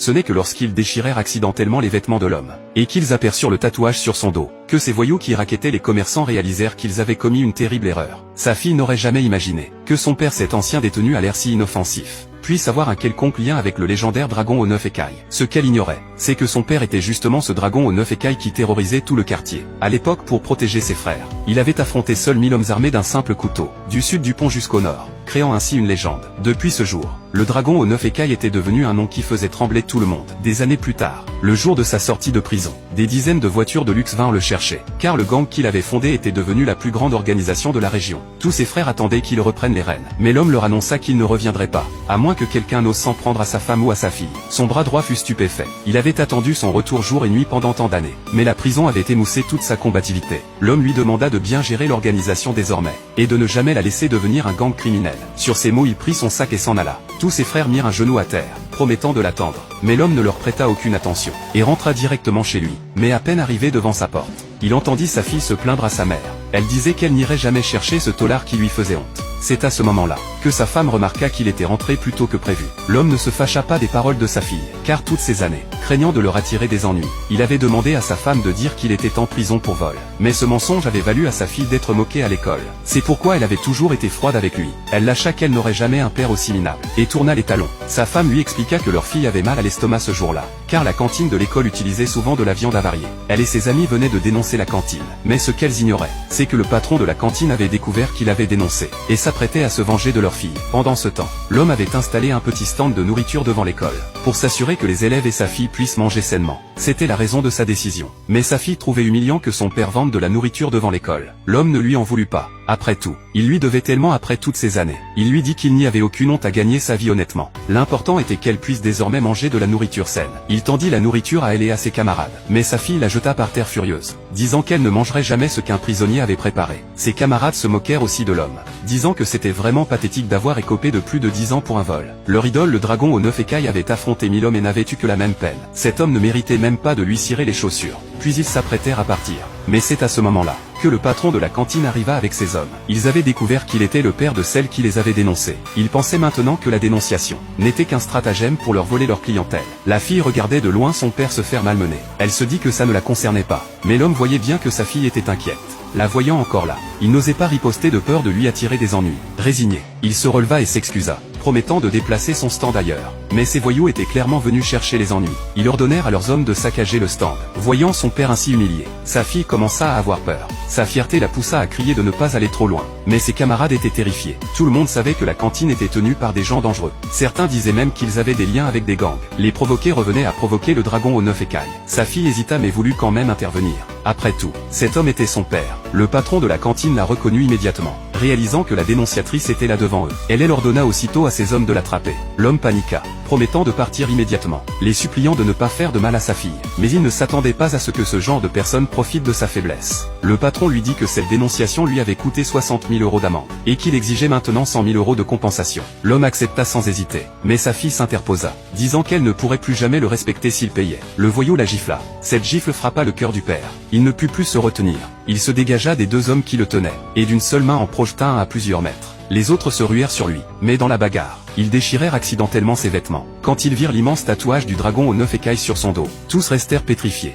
Ce n'est que lorsqu'ils déchirèrent accidentellement les vêtements de l'homme, et qu'ils aperçurent le tatouage sur son dos, que ces voyous qui racketaient les commerçants réalisèrent qu'ils avaient commis une terrible erreur. Sa fille n'aurait jamais imaginé que son père, cet ancien détenu à l'air si inoffensif, puisse avoir un quelconque lien avec le légendaire dragon aux 9 écailles. Ce qu'elle ignorait, c'est que son père était justement ce dragon aux 9 écailles qui terrorisait tout le quartier. À l'époque, pour protéger ses frères, il avait affronté seul 1000 hommes armés d'un simple couteau, du sud du pont jusqu'au nord, créant ainsi une légende. Depuis ce jour, le dragon aux 9 écailles était devenu un nom qui faisait trembler tout le monde. Des années plus tard, le jour de sa sortie de prison, des dizaines de voitures de luxe vinrent le chercher, car le gang qu'il avait fondé était devenu la plus grande organisation de la région. Tous ses frères attendaient qu'il reprenne les rênes, mais l'homme leur annonça qu'il ne reviendrait pas, à moins que quelqu'un n'ose s'en prendre à sa femme ou à sa fille. Son bras droit fut stupéfait. Il avait attendu son retour jour et nuit pendant tant d'années, mais la prison avait émoussé toute sa combativité. L'homme lui demanda de bien gérer l'organisation désormais, et de ne jamais la laisser devenir un gang criminel. Sur ces mots, il prit son sac et s'en alla. Tous ses frères mirent un genou à terre, promettant de l'attendre, mais l'homme ne leur prêta aucune attention, et rentra directement chez lui. Mais à peine arrivé devant sa porte, il entendit sa fille se plaindre à sa mère. Elle disait qu'elle n'irait jamais chercher ce tôlard qui lui faisait honte. C'est à ce moment-là que sa femme remarqua qu'il était rentré plus tôt que prévu. L'homme ne se fâcha pas des paroles de sa fille, car toutes ces années, craignant de leur attirer des ennuis, il avait demandé à sa femme de dire qu'il était en prison pour vol. Mais ce mensonge avait valu à sa fille d'être moquée à l'école. C'est pourquoi elle avait toujours été froide avec lui. Elle lâcha qu'elle n'aurait jamais un père aussi minable, et tourna les talons. Sa femme lui expliqua que leur fille avait mal à l'estomac ce jour-là, car la cantine de l'école utilisait souvent de la viande avariée. Elle et ses amis venaient de dénoncer la cantine. Mais ce qu'elles ignoraient, c'est que le patron de la cantine avait découvert qu'il avait dénoncé, et s'apprêtait à se venger de leur fille. Pendant ce temps, l'homme avait installé un petit stand de nourriture devant l'école, pour s'assurer que les élèves et sa fille puissent manger sainement. C'était la raison de sa décision. Mais sa fille trouvait humiliant que son père vende de la nourriture devant l'école. L'homme ne lui en voulut pas. Après tout, il lui devait tellement après toutes ces années. Il lui dit qu'il n'y avait aucune honte à gagner sa vie honnêtement. L'important était qu'elle puisse désormais manger de la nourriture saine. Il tendit la nourriture à elle et à ses camarades. Mais sa fille la jeta par terre furieuse, disant qu'elle ne mangerait jamais ce qu'un prisonnier avait préparé. Ses camarades se moquèrent aussi de l'homme, disant que c'était vraiment pathétique d'avoir écopé de plus de 10 ans pour un vol. Leur idole, le dragon aux 9 écailles, avait affronté 1000 hommes et n'avait eu que la même peine. Cet homme ne méritait même pas de lui cirer les chaussures. Puis ils s'apprêtèrent à partir. Mais c'est à ce moment-là que le patron de la cantine arriva avec ses hommes. Ils avaient découvert qu'il était le père de celle qui les avait dénoncés. Ils pensaient maintenant que la dénonciation n'était qu'un stratagème pour leur voler leur clientèle. La fille regardait de loin son père se faire malmener. Elle se dit que ça ne la concernait pas. Mais l'homme voyait bien que sa fille était inquiète. La voyant encore là, il n'osait pas riposter de peur de lui attirer des ennuis. Résigné, il se releva et s'excusa, promettant de déplacer son stand ailleurs. Mais ces voyous étaient clairement venus chercher les ennuis. Ils ordonnèrent à leurs hommes de saccager le stand. Voyant son père ainsi humilié, sa fille commença à avoir peur. Sa fierté la poussa à crier de ne pas aller trop loin. Mais ses camarades étaient terrifiés. Tout le monde savait que la cantine était tenue par des gens dangereux. Certains disaient même qu'ils avaient des liens avec des gangs. Les provoquer revenait à provoquer le dragon aux 9 écailles. Sa fille hésita mais voulut quand même intervenir. Après tout, cet homme était son père. Le patron de la cantine l'a reconnu immédiatement, réalisant que la dénonciatrice était là devant eux. Elle ordonna aussitôt à ses hommes de l'attraper. L'homme paniqua, promettant de partir immédiatement, les suppliant de ne pas faire de mal à sa fille. Mais il ne s'attendait pas à ce que ce genre de personne profite de sa faiblesse. Le patron lui dit que cette dénonciation lui avait coûté 60 000 € d'amende, et qu'il exigeait maintenant 100 000 € de compensation. L'homme accepta sans hésiter, mais sa fille s'interposa, disant qu'elle ne pourrait plus jamais le respecter s'il payait. Le voyou la gifla. Cette gifle frappa le cœur du père. Il ne put plus se retenir. Il se dégagea des deux hommes qui le tenaient, et d'une seule main en projeta un à plusieurs mètres. Les autres se ruèrent sur lui, mais dans la bagarre, ils déchirèrent accidentellement ses vêtements. Quand ils virent l'immense tatouage du dragon aux 9 écailles sur son dos, tous restèrent pétrifiés.